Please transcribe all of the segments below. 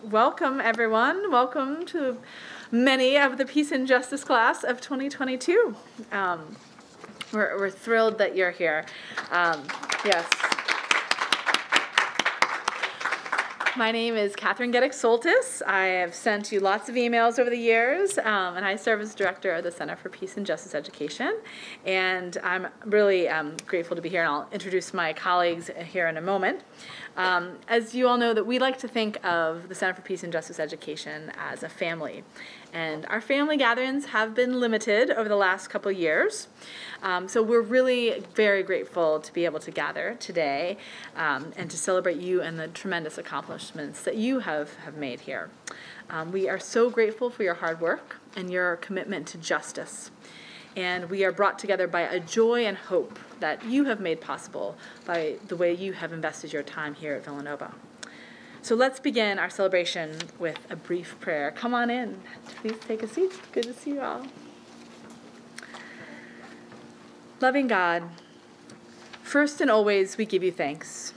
Welcome, everyone. Welcome to many of the Peace and Justice class of 2022. We're thrilled that you're here. Yes. My name is Kathryn Soltis. I have sent you lots of emails over the years, and I serve as director of the Center for Peace and Justice Education. And I'm really grateful to be here, and I'll introduce my colleagues here in a moment. As you all know, that we like to think of the Center for Peace and Justice Education as a family. And our family gatherings have been limited over the last couple of years. So we're really very grateful to be able to gather today and to celebrate you and the tremendous accomplishments that you have made here. We are so grateful for your hard work and your commitment to justice. And we are brought together by a joy and hope that you have made possible by the way you have invested your time here at Villanova. So let's begin our celebration with a brief prayer. Come on in. Please take a seat. Good to see you all. Loving God, first and always we give you thanks.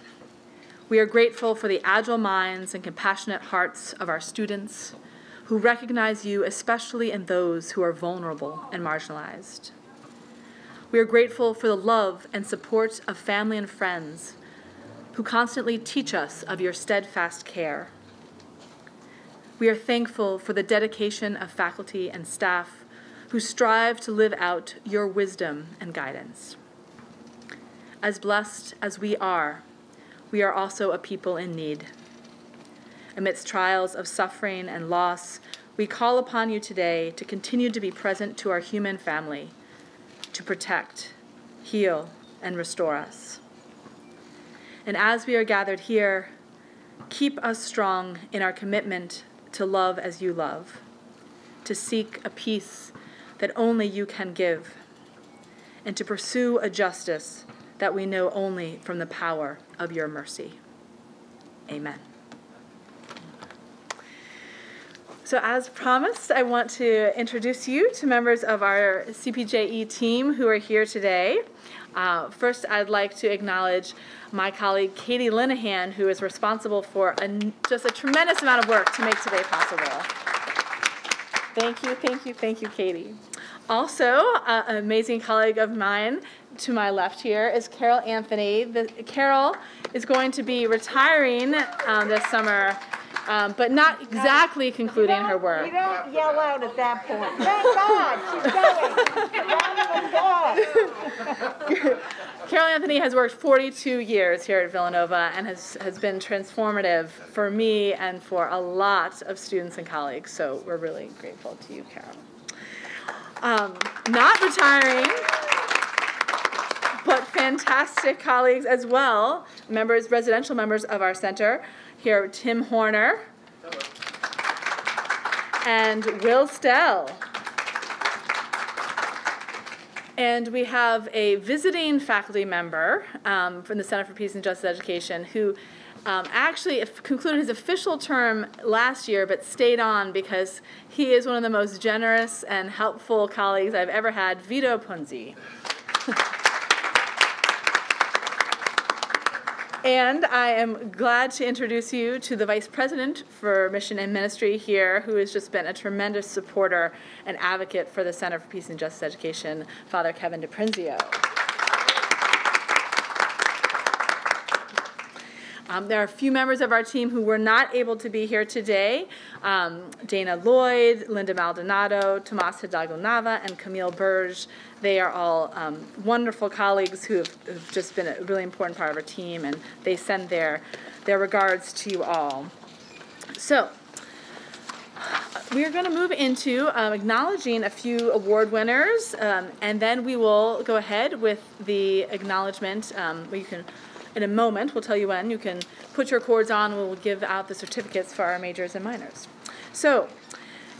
We are grateful for the agile minds and compassionate hearts of our students who recognize you, especially in those who are vulnerable and marginalized. We are grateful for the love and support of family and friends who constantly teach us of your steadfast care. We are thankful for the dedication of faculty and staff who strive to live out your wisdom and guidance. As blessed as we are also a people in need. Amidst trials of suffering and loss, we call upon you today to continue to be present to our human family, to protect, heal, and restore us. And as we are gathered here, keep us strong in our commitment to love as you love, to seek a peace that only you can give, and to pursue a justice that we know only from the power of your mercy. Amen. So as promised, I want to introduce you to members of our CPJE team who are here today. First, I'd like to acknowledge my colleague, Katie Linehan, who is responsible for just a tremendous amount of work to make today possible. Thank you, Katie. Also, an amazing colleague of mine to my left here is Carol Anthony. Carol is going to be retiring this summer, but not exactly concluding her work. You don't yell out at that point. Thank God, she's going. Carol Anthony has worked 42 years here at Villanova and has been transformative for me and for a lot of students and colleagues. So we're really grateful to you, Carol. Not retiring, but fantastic colleagues as well, residential members of our center. Here are Tim Horner and Will Stell. And we have a visiting faculty member from the Center for Peace and Justice Education who actually concluded his official term last year but stayed on because he is one of the most generous and helpful colleagues I've ever had, Vito Punzi. And I am glad to introduce you to the Vice President for Mission and Ministry here, who has just been a tremendous supporter and advocate for the Center for Peace and Justice Education, Father Kevin DiPrinzio. There are a few members of our team who were not able to be here today. Dana Lloyd, Linda Maldonado, Tomas Hidalgo-Nava, and Camille Burge. They are all wonderful colleagues who have just been a really important part of our team, and they send their regards to you all. So we're going to move into acknowledging a few award winners, and then we will go ahead with the acknowledgement where you can, in a moment, we'll tell you when, you can put your cords on and we'll give out the certificates for our majors and minors. So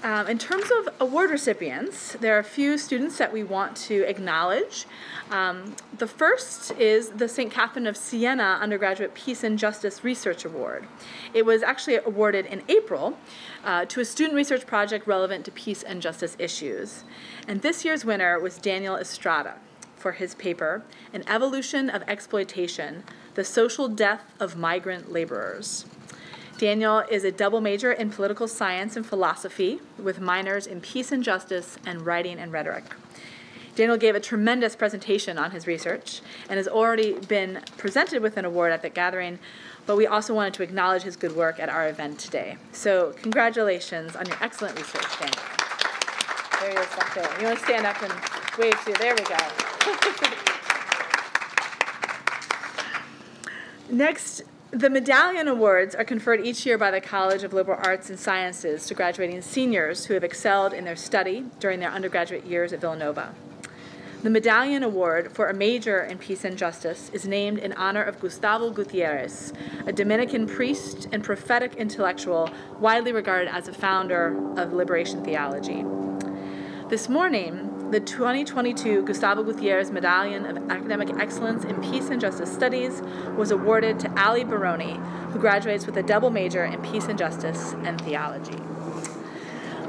in terms of award recipients, there are a few students that we want to acknowledge. The first is the St. Catherine of Siena Undergraduate Peace and Justice Research Award. It was actually awarded in April to a student research project relevant to peace and justice issues. And this year's winner was Daniel Estrada for his paper, An Evolution of Exploitation, The Social Death of Migrant Laborers. Daniel is a double major in political science and philosophy with minors in peace and justice and writing and rhetoric. Daniel gave a tremendous presentation on his research and has already been presented with an award at the gathering, but we also wanted to acknowledge his good work at our event today. So congratulations on your excellent research, Daniel. There he is back there. You want to stand up and wave too? There we go. Next, the Medallion Awards are conferred each year by the College of Liberal Arts and Sciences to graduating seniors who have excelled in their study during their undergraduate years at Villanova. The Medallion Award for a major in peace and justice is named in honor of Gustavo Gutierrez, a Dominican priest and prophetic intellectual widely regarded as a founder of liberation theology. This morning, the 2022 Gustavo Gutierrez Medallion of Academic Excellence in Peace and Justice Studies was awarded to Ali Baroni, who graduates with a double major in Peace and Justice and Theology.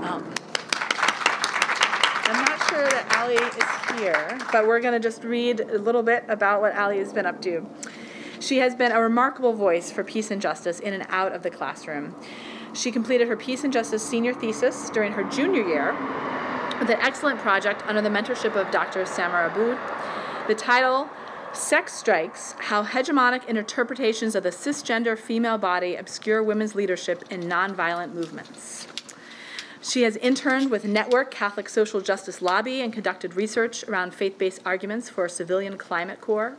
I'm not sure that Ali is here, but we're going to just read a little bit about what Ali has been up to. She has been a remarkable voice for peace and justice in and out of the classroom. She completed her Peace and Justice senior thesis during her junior year with an excellent project under the mentorship of Dr. Samar Aboud. The title, Sex Strikes, How Hegemonic Interpretations of the Cisgender Female Body Obscure Women's Leadership in Nonviolent Movements. She has interned with Network Catholic Social Justice Lobby and conducted research around faith-based arguments for a civilian climate corps.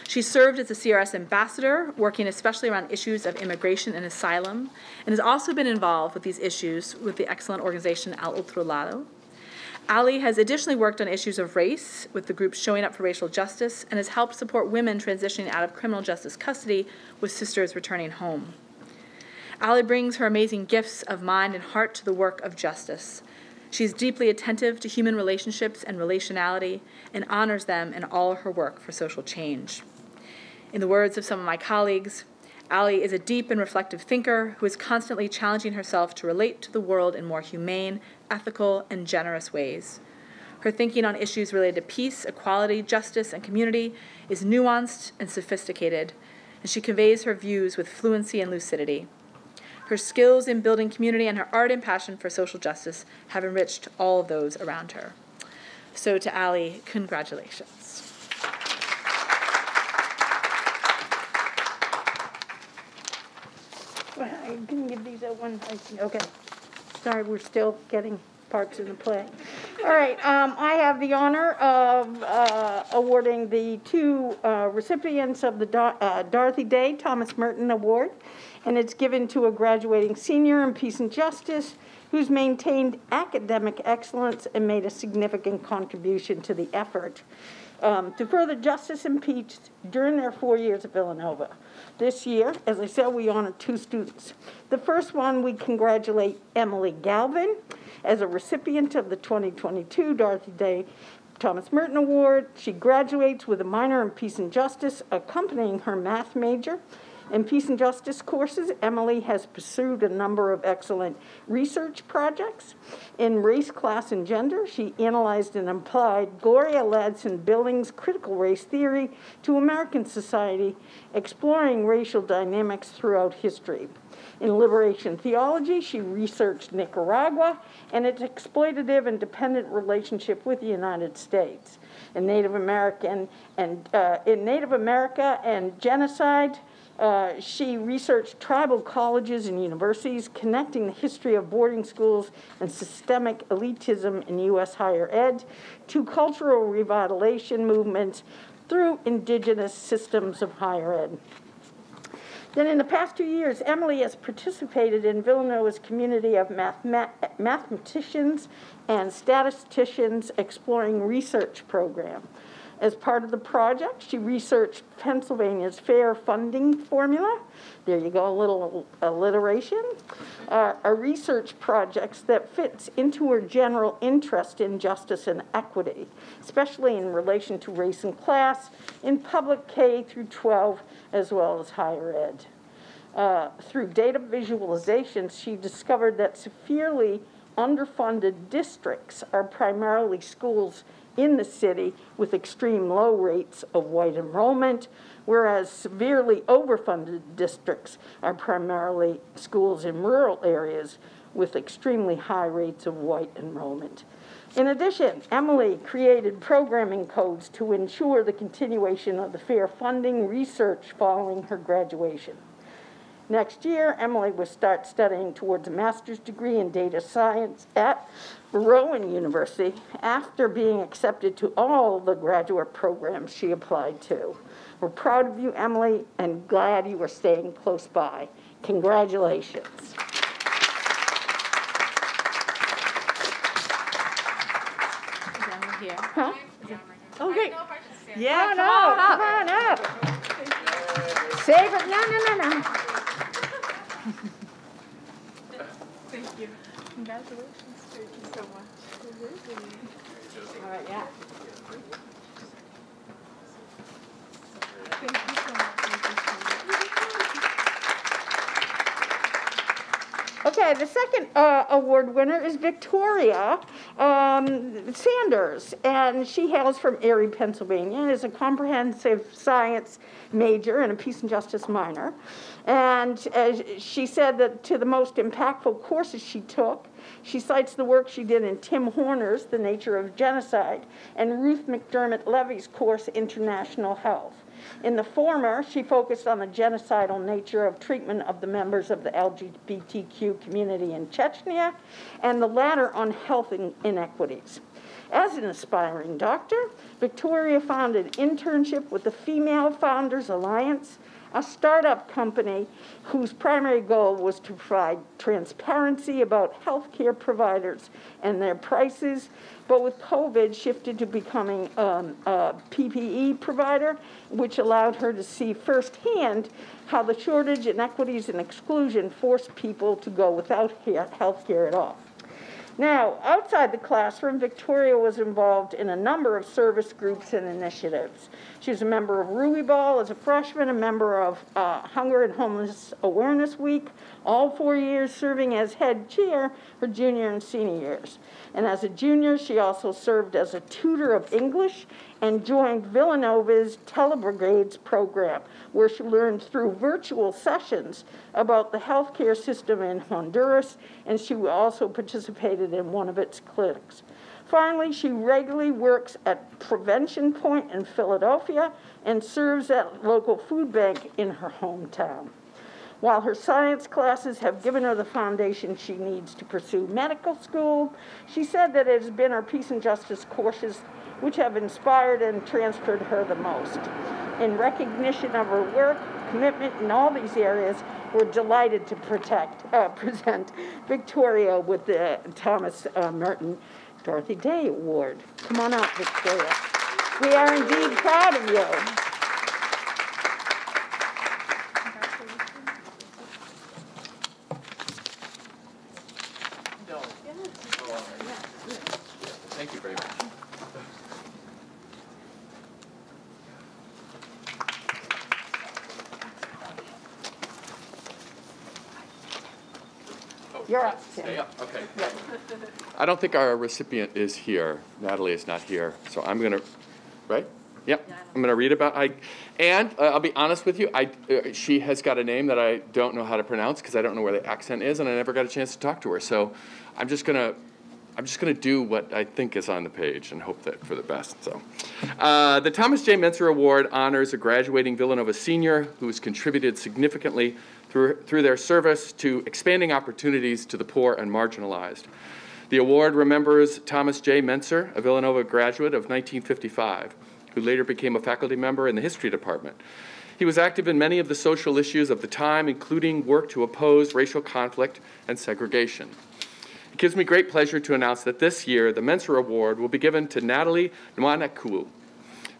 She served as a CRS ambassador, working especially around issues of immigration and asylum, and has also been involved with these issues with the excellent organization Al Otro Lado. Ali has additionally worked on issues of race with the group Showing Up for Racial Justice and has helped support women transitioning out of criminal justice custody with sisters returning home. Ali brings her amazing gifts of mind and heart to the work of justice. She is deeply attentive to human relationships and relationality and honors them in all her work for social change. In the words of some of my colleagues, Ali is a deep and reflective thinker who is constantly challenging herself to relate to the world in more humane, ethical, and generous ways. Her thinking on issues related to peace, equality, justice, and community is nuanced and sophisticated, and she conveys her views with fluency and lucidity. Her skills in building community and her art and passion for social justice have enriched all of those around her. So to Ali, congratulations. I can give these at one time. Okay. Sorry, we're still getting parts of the play. All right. I have the honor of awarding the two recipients of the Dorothy Day Thomas Merton Award, and it's given to a graduating senior in Peace and Justice who's maintained academic excellence and made a significant contribution to the effort to further justice and peace during their 4 years at Villanova. This year, as I said, we honor two students. The first one, we congratulate Emily Galvin as a recipient of the 2022 Dorothy Day Thomas Merton Award. She graduates with a minor in Peace and Justice, accompanying her math major. In Peace and Justice courses, Emily has pursued a number of excellent research projects. In Race, Class, and Gender, she analyzed and applied Gloria Ladson-Billings' critical race theory to American society, exploring racial dynamics throughout history. In liberation theology, she researched Nicaragua and its exploitative and dependent relationship with the United States. In Native America and genocide, she researched tribal colleges and universities, connecting the history of boarding schools and systemic elitism in U.S. higher ed to cultural revitalization movements through indigenous systems of higher ed. Then in the past 2 years, Emily has participated in Villanova's community of mathematicians and statisticians exploring research program. As part of the project, she researched Pennsylvania's fair funding formula. There you go, a little alliteration. A research project that fits into her general interest in justice and equity, especially in relation to race and class in public K through 12, as well as higher ed. Through data visualizations, she discovered that severely underfunded districts are primarily schools in the city with extreme low rates of white enrollment, whereas severely overfunded districts are primarily schools in rural areas with extremely high rates of white enrollment. In addition, Emily created programming codes to ensure the continuation of the fair funding research following her graduation. Next year, Emily will start studying towards a master's degree in data science at Rowan University after being accepted to all the graduate programs she applied to. We're proud of you, Emily, and glad you are staying close by. Congratulations. Here. Huh? Okay. Yeah, come on up. Save it. No. Thank you. Congratulations. Thank you so much. All right, yeah. Thank you so much. Okay, the second award winner is Victoria Sanders, and she hails from Erie, Pennsylvania, and is a comprehensive science major and a peace and justice minor. And she said that to the most impactful courses she took, she cites the work she did in Tim Horner's The Nature of Genocide and Ruth McDermott Levy's course, International Health. In the former, she focused on the genocidal nature of treatment of the members of the LGBTQ community in Chechnya, and the latter on health inequities. As an aspiring doctor, Victoria founded an internship with the Female Founders Alliance, a startup company whose primary goal was to provide transparency about healthcare providers and their prices, but with COVID shifted to becoming a PPE provider, which allowed her to see firsthand how the shortage, inequities, and exclusion forced people to go without health care at all. Now, outside the classroom, Victoria was involved in a number of service groups and initiatives. She was a member of Ruby Ball as a freshman, a member of Hunger and Homeless Awareness Week, all 4 years serving as head chair for junior and senior years. And as a junior, she also served as a tutor of English and joined Villanova's Telebrigades program, where she learned through virtual sessions about the healthcare system in Honduras, and she also participated in one of its clinics. Finally, she regularly works at Prevention Point in Philadelphia and serves at local food bank in her hometown. While her science classes have given her the foundation she needs to pursue medical school, she said that it has been her peace and justice courses which have inspired and transferred her the most. In recognition of her work, commitment in all these areas, we're delighted to present Victoria with the Thomas Merton Dorothy Day Award. Come on up, Victoria. We are indeed proud of you. Thank you very much. You're up, Tim. Stay up, okay. I don't think our recipient is here. Natalie is not here, so I'm going to, right? Yep, I'm going to read about, I'll be honest with you, she has got a name that I don't know how to pronounce because I don't know where the accent is, and I never got a chance to talk to her. So I'm just going to do what I think is on the page and hope that for the best. So, the Thomas J. Menser Award honors a graduating Villanova senior who has contributed significantly through their service to expanding opportunities to the poor and marginalized. The award remembers Thomas J. Menser, a Villanova graduate of 1955, who later became a faculty member in the history department. He was active in many of the social issues of the time, including work to oppose racial conflict and segregation. It gives me great pleasure to announce that this year, the Menser Award will be given to Natalie Nwanekwu.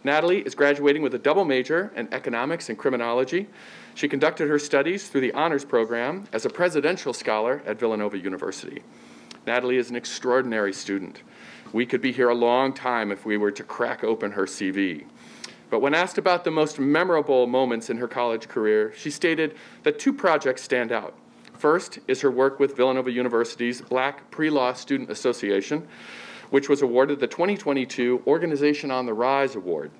Natalie is graduating with a double major in economics and criminology. She conducted her studies through the honors program as a presidential scholar at Villanova University. Natalie is an extraordinary student. We could be here a long time if we were to crack open her CV. But when asked about the most memorable moments in her college career, she stated that two projects stand out. First is her work with Villanova University's Black Pre-Law Student Association, which was awarded the 2022 Organization on the Rise Award.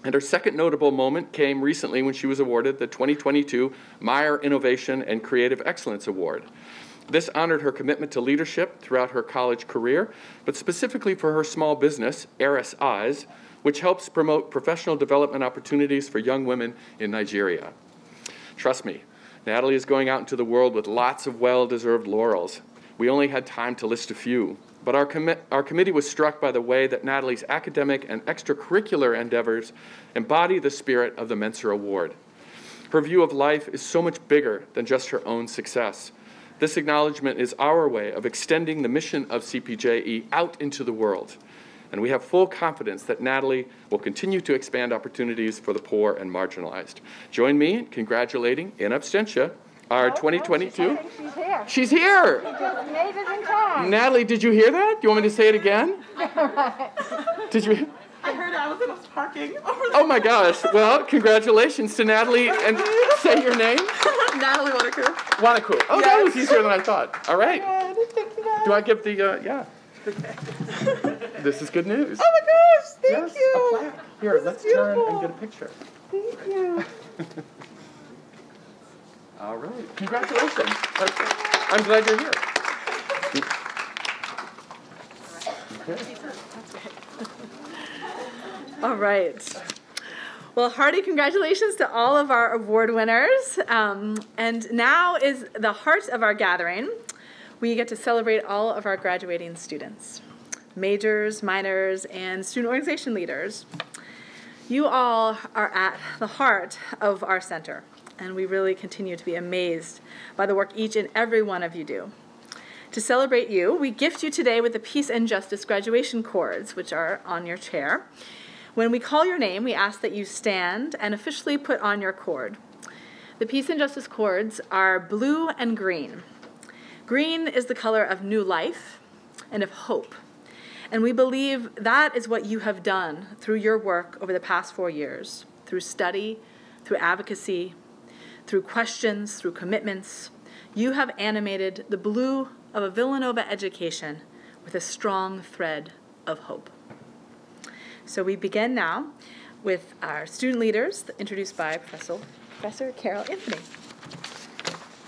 And her second notable moment came recently when she was awarded the 2022 Meyer Innovation and Creative Excellence Award. This honored her commitment to leadership throughout her college career, but specifically for her small business, Eris Eyes, which helps promote professional development opportunities for young women in Nigeria. Trust me, Natalie is going out into the world with lots of well-deserved laurels. We only had time to list a few, but our committee was struck by the way that Natalie's academic and extracurricular endeavors embody the spirit of the Menser Award. Her view of life is so much bigger than just her own success. This acknowledgement is our way of extending the mission of CPJE out into the world. And we have full confidence that Natalie will continue to expand opportunities for the poor and marginalized. Join me in congratulating, in absentia, our 2022. I think she's here. She's here. She just made it in time. Natalie, did you hear that? Do you want me to say it again? Did you? I heard I was in a parking. Oh my gosh. Well, congratulations to Natalie. And say your name. Natalie Wanaku. Wanaku. Oh, that was easier than I thought. All right. Do I give the, yeah. This is good news. Oh my gosh, Yes, thank you. a plaque. Here, let's turn and get a picture. Thank you. All right. Congratulations. I'm glad you're here. Okay. All right. Well, hearty congratulations to all of our award winners. And now is the heart of our gathering. We get to celebrate all of our graduating students, majors, minors, and student organization leaders. You all are at the heart of our center, and we really continue to be amazed by the work each and every one of you do. To celebrate you, we gift you today with the Peace and Justice graduation cords, which are on your chair. When we call your name, we ask that you stand and officially put on your cord. The Peace and Justice cords are blue and green. Green is the color of new life and of hope. And we believe that is what you have done through your work over the past 4 years, through study, through advocacy, through questions, through commitments. You have animated the blue of a Villanova education with a strong thread of hope. So we begin now with our student leaders, introduced by Professor Carol Anthony.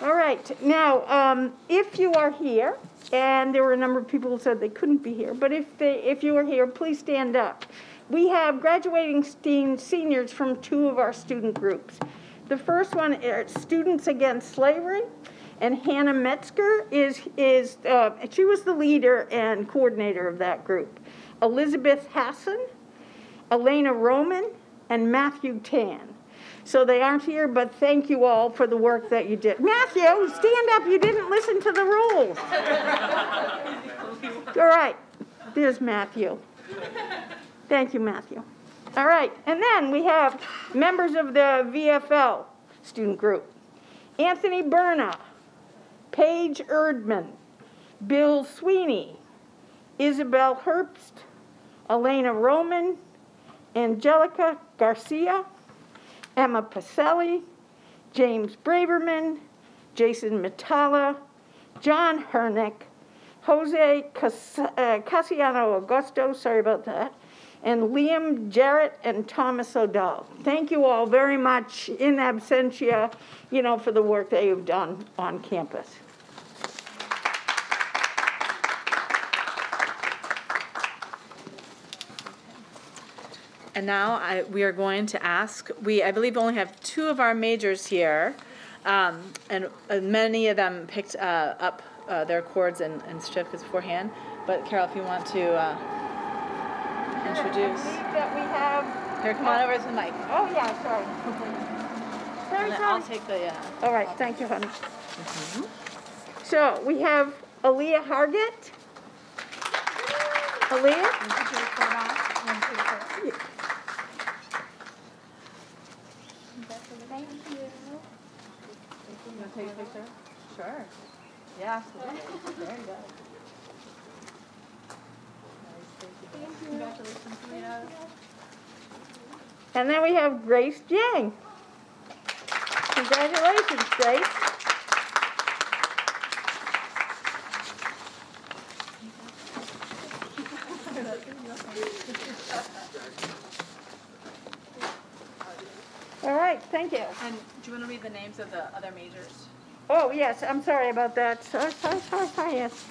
All right. Now, if you are here, and there were a number of people who said they couldn't be here, but if you are here, please stand up. We have graduating seniors from 2 of our student groups. The first one is Students Against Slavery, and Hannah Metzger she was the leader and coordinator of that group. Elizabeth Hassan, Elena Roman, and Matthew Tan. So they aren't here, but thank you all for the work that you did. Matthew, stand up. You didn't listen to the rules. All right. There's Matthew. Thank you, Matthew. All right. And then we have members of the VFL student group. Anthony Berna, Paige Erdman, Bill Sweeney, Isabel Herbst, Elena Roman, Angelica Garcia, Emma Pacelli, James Braverman, Jason Mitala, John Hernick, Jose Casiano Augusto, sorry about that, and Liam Jarrett and Thomas O'Dell. Thank you all very much in absentia, for the work that you've done on campus. And now we are going to ask, I believe only have 2 of our majors here, and many of them picked up their cords and certificates beforehand. But Carol, if you want to introduce. I believe that we have... Here, come on over to the mic. Oh, yeah, sorry. And then I'll take the... All right, thank you, honey. So we have Aaliyah Hargett. Aaliyah? Thank you. You want to take a picture? Sure. Yeah, absolutely. Very good. Nice, thank you. Congratulations, Rita. And then we have Grace Jang. Congratulations, Grace. All right, thank you. And do you want to read the names of the other majors? Oh, yes, I'm sorry about that. Sorry, yes.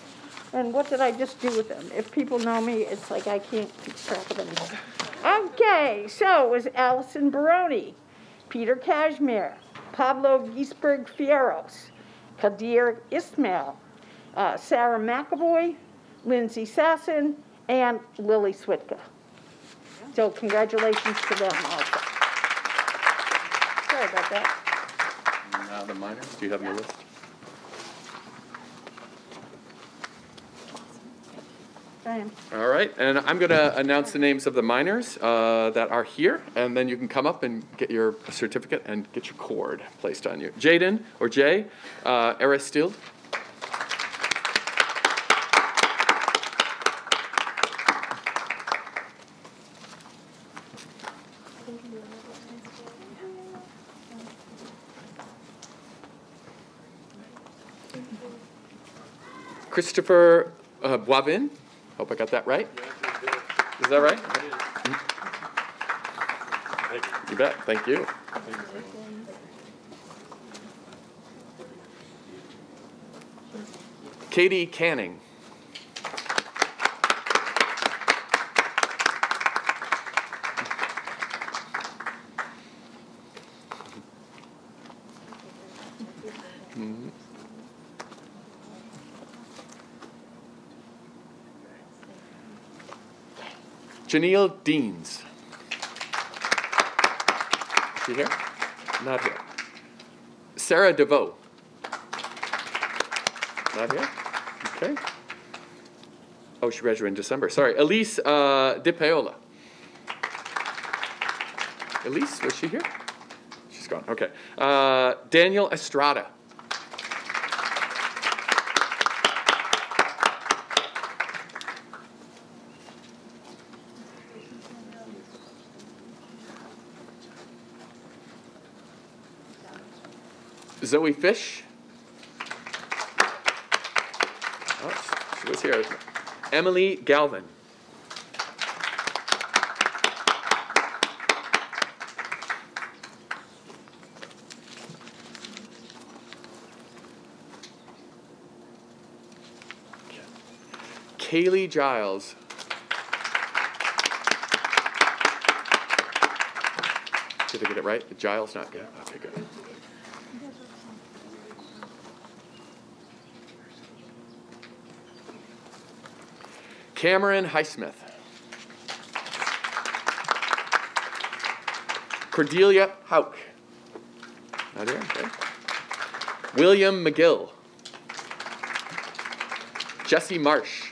And what did I just do with them? If people know me, it's like I can't keep track of anything. Okay, so it was Allison Baroni, Peter Cashmere, Pablo Giesberg Fierros, Kadir Ismail, Sarah McAvoy, Lindsay Sasson, and Lily Switka. So congratulations to them also. Sorry about that. Now the minors. Do you have the list? Brian. All right, and I'm going to announce the names of the minors that are here, and then you can come up and get your certificate and get your cord placed on you. Jaden, or Jay, Aristide. Christopher Boivin. Hope I got that right. Is that right? You bet. Thank you. Katie Canning. Janelle Deans. Is she here? Not here. Sarah DeVoe. Not here? Okay. Oh, she graduated in December. Sorry. Elise De Paola. Elise, was she here? She's gone. Okay. Daniel Estrada. Zoe Fish. Oh, she was here. Emily Galvin. Kaylee Giles. Did I get it right? Giles, not good. Okay, good. Cameron Highsmith. Cordelia Hauk. Not here, okay. William McGill. Jesse Marsh.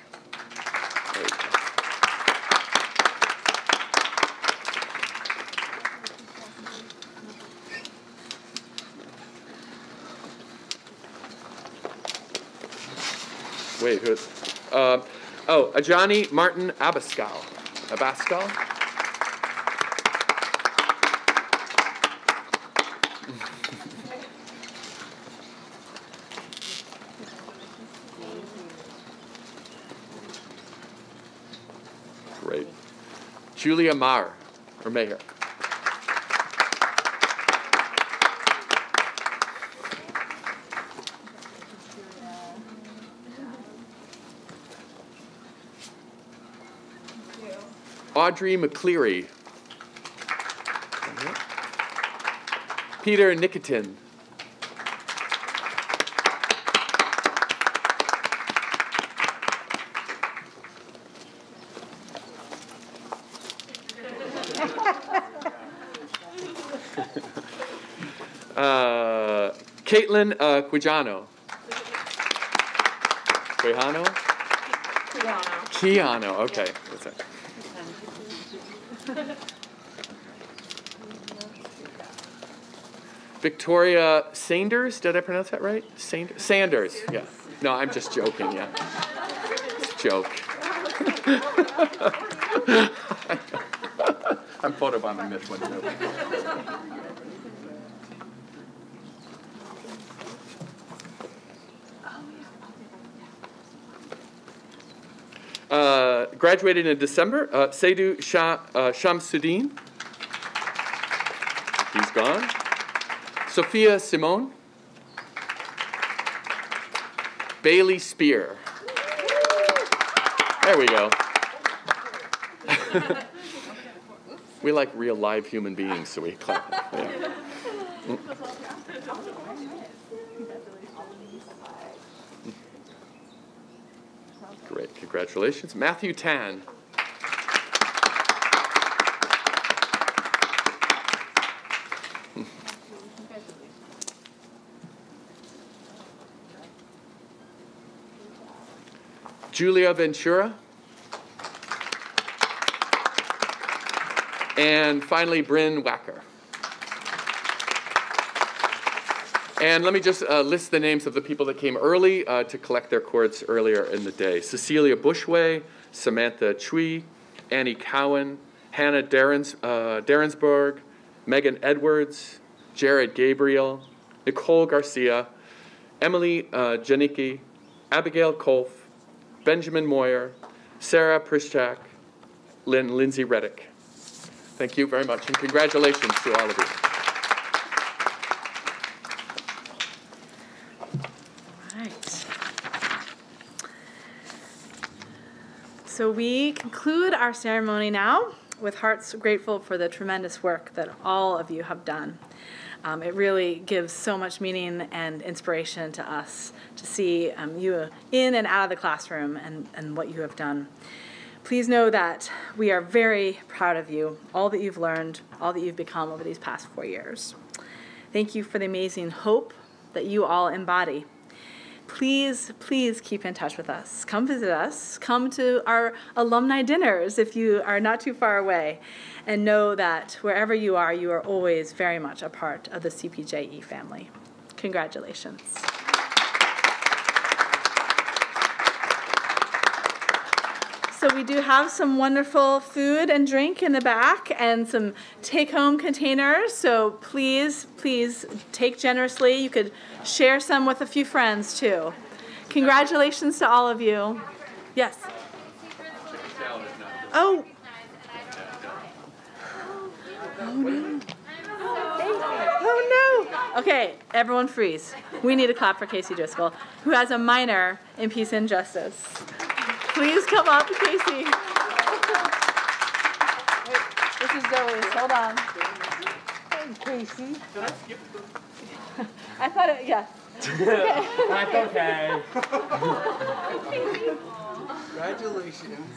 There you go. Wait, who's... Oh, Ajani Martin Abascal. Abascal? Great. Julia Maher, or Mayer. Audrey McCleary. Peter Nikitin. Caitlin Quijano. Quijano? Keano, okay. That's it. Victoria Sanders, did I pronounce that right? Sanders, yeah. No, I'm just joking, yeah. It's a joke. I'm photobombing this one too. graduated in December, Seydou Shamsuddin. He's gone. Sophia Simone. Bailey Spear. There we go. We like real live human beings, so we clap. Yeah. Great, congratulations. Matthew Tan. Julia Ventura. And finally, Bryn Wacker. And let me just list the names of the people that came early to collect their cords earlier in the day. Cecilia Bushway, Samantha Chui, Annie Cowan, Hannah Derensburg, Megan Edwards, Jared Gabriel, Nicole Garcia, Emily Janicki, Abigail Kolf, Benjamin Moyer, Sarah Prischak, Lindsay Reddick. Thank you very much, and congratulations to all of you. All right. So we conclude our ceremony now with hearts grateful for the tremendous work that all of you have done. It really gives so much meaning and inspiration to us to see you in and out of the classroom and what you have done. Please know that we are very proud of you, all that you've learned, all that you've become over these past 4 years. Thank you for the amazing hope that you all embody. Please, please keep in touch with us. Come visit us. Come to our alumni dinners if you are not too far away. And know that wherever you are always very much a part of the CPJE family. Congratulations. So we do have some wonderful food and drink in the back and some take-home containers. So please, please take generously. You could share some with a few friends too. Congratulations to all of you. Yes. Oh. Oh no. Oh no. Okay, everyone freeze. We need a clap for Casey Driscoll, who has a minor in peace and justice. Please come up, Casey. Wait, this is Zoe. Hold on. Hey, Casey. I thought it, yeah. Okay. That's okay. Congratulations.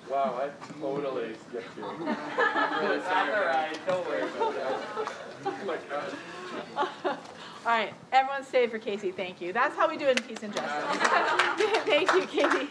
Wow, I totally skipped you. That's all right. Don't worry about that. Oh my God. All right, everyone stay for Casey. Thank you. That's how we do it in peace and justice. Thank you, Katie.